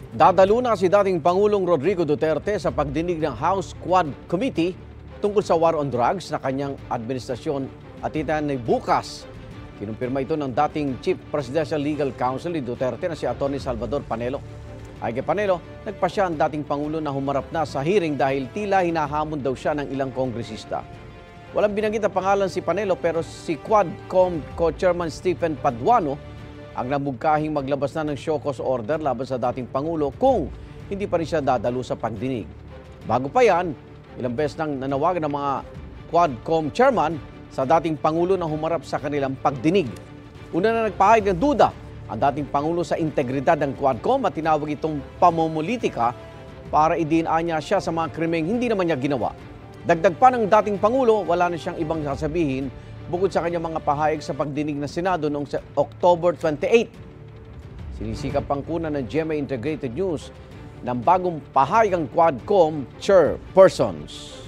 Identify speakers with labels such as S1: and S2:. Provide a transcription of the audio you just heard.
S1: Dadalo na si dating Pangulong Rodrigo Duterte sa pagdinig ng House Quad Committee tungkol sa war on drugs na kanyang administrasyon at itan bukas. Kinumpirma ito ng dating Chief Presidential Legal Counsel ni Duterte na si Atty. Salvador Panelo. Ayon kay Panelo, nagpasya ang dating Pangulo na humarap na sa hearing dahil tila hinahamon daw siya ng ilang kongresista. Walang binanggit na pangalan si Panelo pero si Quadcom Co-Chairman Stephen Paduano ang namugkahing maglabas na ng show cause order laban sa dating Pangulo kung hindi pa rin siya dadalo sa pagdinig. Bago pa yan, ilang beses nang nanawagan ng mga Quadcom chairman sa dating Pangulo na humarap sa kanilang pagdinig. Una na nagpahayag ng duda ang dating Pangulo sa integridad ng Quadcom at tinawag itong pamumulitika para idiin-anya siya sa mga krimeng hindi naman niya ginawa. Dagdag pa ng dating Pangulo, wala na siyang ibang sasabihin bukod sa kanyang mga pahayag sa pagdinig ng Senado noong October 28. Sinisikap pang kunan ng GMA Integrated News ng bagong pahayag ang Quadcom chairpersons.